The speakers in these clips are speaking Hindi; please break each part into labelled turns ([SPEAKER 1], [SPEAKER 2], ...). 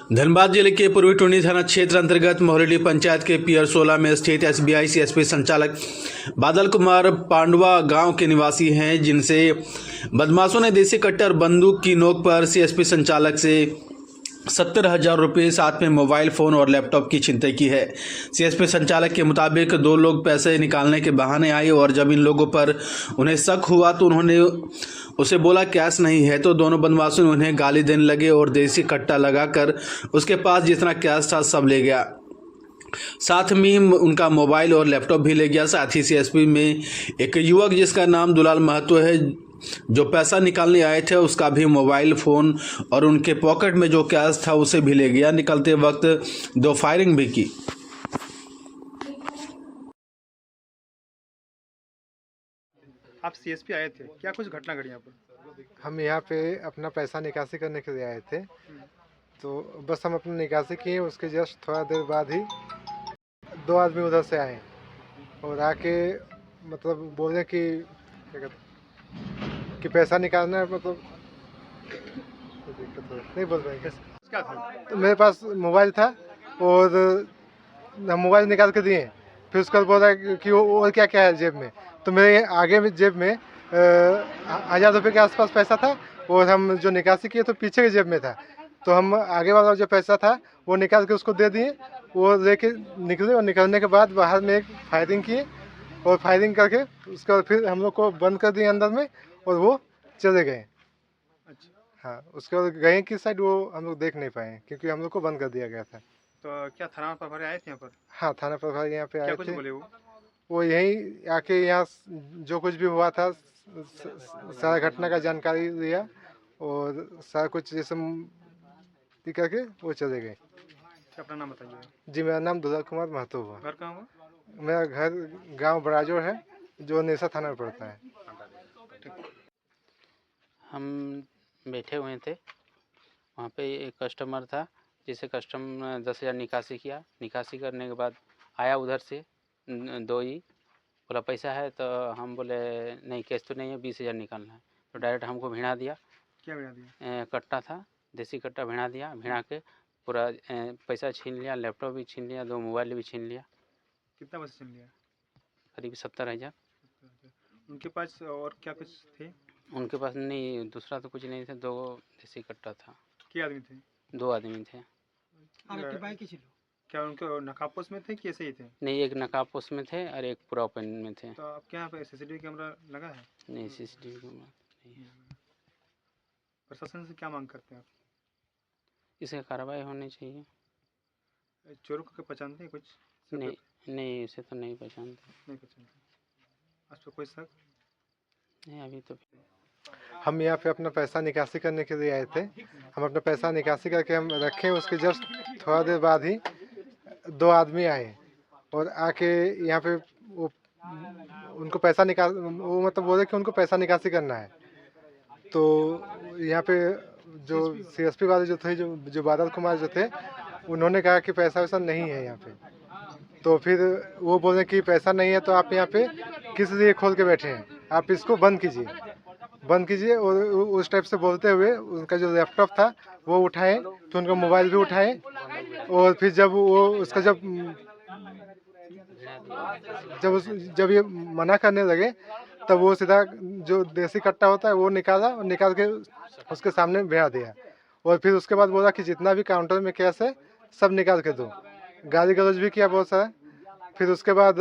[SPEAKER 1] धनबाद जिले के पूर्वी टुंडी थाना क्षेत्र अंतर्गत मोहरेली पंचायत के पियर 16 में स्थित एसबीआई सीएसपी संचालक बादल कुमार पांडवा गांव के निवासी हैं, जिनसे बदमाशों ने देसी कट्टर बंदूक की नोक पर सीएसपी संचालक से 70,000 रुपये साथ में मोबाइल फ़ोन और लैपटॉप की छिनतई की है। सीएसपी संचालक के मुताबिक दो लोग पैसे निकालने के बहाने आए और जब इन लोगों पर उन्हें शक हुआ तो उन्होंने उसे बोला कैश नहीं है, तो दोनों बदमाशों ने उन्हें गाली देने लगे और देसी कट्टा लगाकर उसके पास जितना कैश था सब ले गया। साथ में उनका मोबाइल और लैपटॉप भी ले गया। साथ ही सीएसपी में एक युवक जिसका नाम दुलाल महतो है, जो पैसा निकालने आए थे, उसका भी मोबाइल फ़ोन और उनके पॉकेट में जो कैश था उसे भी ले गया। निकलते वक्त 2 फायरिंग भी की।
[SPEAKER 2] आप सीएसपी आए थे, क्या कुछ घटना घटी यहाँ पर?
[SPEAKER 3] हम यहाँ पे अपना पैसा निकासी करने के लिए आए थे, तो बस हम अपनी निकासी किए, उसके जस्ट थोड़ा देर बाद ही 2 आदमी उधर से आए और आके मतलब बोले कि क्या कहते कि पैसा निकालना है, मतलब नहीं बोल रहे हैं।
[SPEAKER 2] क्या था?
[SPEAKER 3] तो मेरे पास मोबाइल था और हम मोबाइल निकाल के दिए, फिर उसके बाद बोला कि और क्या क्या है जेब में, तो मेरे आगे में जेब में 1,000 रुपये के आसपास पैसा था और हम जो निकासी किए तो पीछे के जेब में था, तो हम आगे वाला जो पैसा था वो निकाल के उसको दे दिए। वो लेके निकले और निकलने के बाद बाहर में एक फायरिंग किए और फायरिंग करके उसके बाद फिर हम लोग को बंद कर दिए अंदर में और वो चले गए।
[SPEAKER 2] अच्छा,
[SPEAKER 3] हाँ, उसके बाद गए किस साइड वो हम लोग देख नहीं पाए क्योंकि हम लोग को बंद कर दिया गया था।
[SPEAKER 2] तो क्या थाना प्रभारी आए थे यहाँ पर?
[SPEAKER 3] हाँ, थाना प्रभारी यहाँ पे
[SPEAKER 2] क्या
[SPEAKER 3] आए
[SPEAKER 2] कुछ
[SPEAKER 3] थे।
[SPEAKER 2] बोले
[SPEAKER 3] वो यहीं आके यहाँ जो कुछ भी हुआ था सारा घटना का जानकारी लिया और सारा कुछ जैसे करके वो चले गए।
[SPEAKER 2] क्या अपना नाम बताइए?
[SPEAKER 3] जी, मेरा नाम दुलाल कुमार महतो हुआ।
[SPEAKER 2] घर कहाँ हुआ?
[SPEAKER 3] मेरा घर गांव बराजोर है, जो नेसा थाना में पड़ता है।
[SPEAKER 4] हम बैठे हुए थे, वहाँ पे एक कस्टमर था, जिसे कस्टमर 10,000 निकासी किया। निकासी करने के बाद आया उधर से 2 ही बोला पैसा है, तो हम बोले नहीं कैश तो नहीं है, 20,000 निकालना है। तो डायरेक्ट हमको भिड़ा दिया।
[SPEAKER 2] क्या बना दिया?
[SPEAKER 4] कट्टा था, देसी कट्टा भिड़ा दिया। भिड़ा के पूरा पैसा छीन लिया, लैपटॉप भी छीन लिया, 2 मोबाइल भी छीन लिया।
[SPEAKER 2] कितना पैसा छीन लिया?
[SPEAKER 4] करीब 70,000।
[SPEAKER 2] उनके पास और क्या कुछ थे?
[SPEAKER 4] उनके पास नहीं, दूसरा तो कुछ नहीं था, 2 देसी कट्टा था।
[SPEAKER 2] क्या आदमी थे?
[SPEAKER 4] 2 आदमी थे।
[SPEAKER 2] क्या उनके नकाबपोश में थे कि ऐसे ही थे?
[SPEAKER 4] नहीं, एक नकाबपोश में थे और एक पूरा ओपन में थे।
[SPEAKER 2] तो आपके यहाँ पे सीसीटीवी कैमरा लगा है?
[SPEAKER 4] नहीं, सीसीटीवी कैमरा नहीं है।
[SPEAKER 2] प्रशासन से क्या मांग करते हैं आप?
[SPEAKER 4] इसकी कार्रवाई होनी चाहिए।
[SPEAKER 2] चोरों को क्या पहचानते हैं कुछ?
[SPEAKER 4] नहीं नहीं, इसे तो नहीं पहचानते।
[SPEAKER 2] नहीं पहचानते। आज पर कोई शक?
[SPEAKER 4] नहीं, अभी तो
[SPEAKER 3] हम यहाँ पे अपना पैसा निकासी करने के लिए आए थे। हम अपना पैसा निकासी करके हम रखे, उसके जस्ट थोड़ा देर बाद ही 2 आदमी आए और आके यहाँ पे वो उनको पैसा वो मतलब बोले कि उनको पैसा निकासी करना है। तो यहाँ पे जो सीएसपी वाले जो थे, जो बादल कुमार जो थे, उन्होंने कहा कि पैसा वैसा नहीं है यहाँ पे। तो फिर वो बोले कि पैसा नहीं है तो आप यहाँ पे किस लिए खोल के बैठे हैं, आप इसको बंद कीजिए। और उस टाइप से बोलते हुए उनका जो लैपटॉप था वो उठाए, तो उनका मोबाइल भी उठाए और फिर जब वो उसका जब ये मना करने लगे तब वो सीधा जो देसी कट्टा होता है वो निकाला और निकाल के उसके सामने भिड़ा दिया और फिर उसके बाद बोला कि जितना भी काउंटर में कैश है सब निकाल के दो। गाली गलौज भी किया बहुत सारा। फिर उसके बाद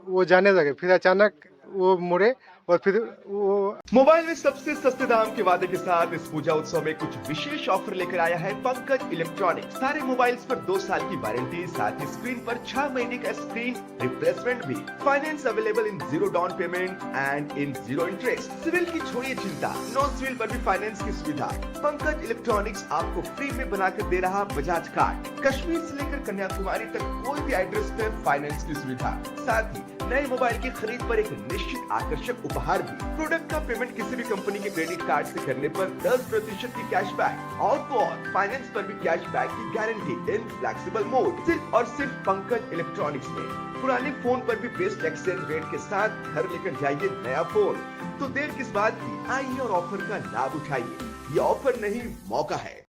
[SPEAKER 3] वो जाने लगे, फिर अचानक वो मुड़े और फिर वो
[SPEAKER 5] मोबाइल में सबसे सस्ते दाम के वादे के साथ इस पूजा उत्सव में कुछ विशेष ऑफर लेकर आया है पंकज इलेक्ट्रॉनिक्स। सारे मोबाइल्स पर 2 साल की वारंटी, साथ ही स्क्रीन पर 6 महीने का स्क्रीन रिप्लेसमेंट भी। Finance available in 0 down payment and in 0 interest. CIBIL की छोड़िए चिंता, नो सिविल पर भी फाइनेंस की सुविधा। पंकज इलेक्ट्रॉनिक्स आपको फ्री में बनाकर दे रहा बजाज कार्ड। कश्मीर से लेकर कन्याकुमारी तक कोई भी एड्रेस पर फाइनेंस की सुविधा। साथ ही नए मोबाइल की खरीद पर एक निश्चित आकर्षक उपहार भी। प्रोडक्ट का पेमेंट किसी भी कंपनी के क्रेडिट कार्ड से करने पर 10% की कैशबैक और तो और फाइनेंस पर भी कैशबैक की गारंटी इन फ्लेक्सिबल मोड। सिर्फ और सिर्फ पंकज इलेक्ट्रॉनिक्स में पुराने फोन पर भी बेस्ट एक्सचेंज रेट के साथ घर लेकर जाइए नया फोन। तो देर किस बात की, आइए और ऑफर का लाभ उठाइए। ये ऑफर नहीं, मौका है।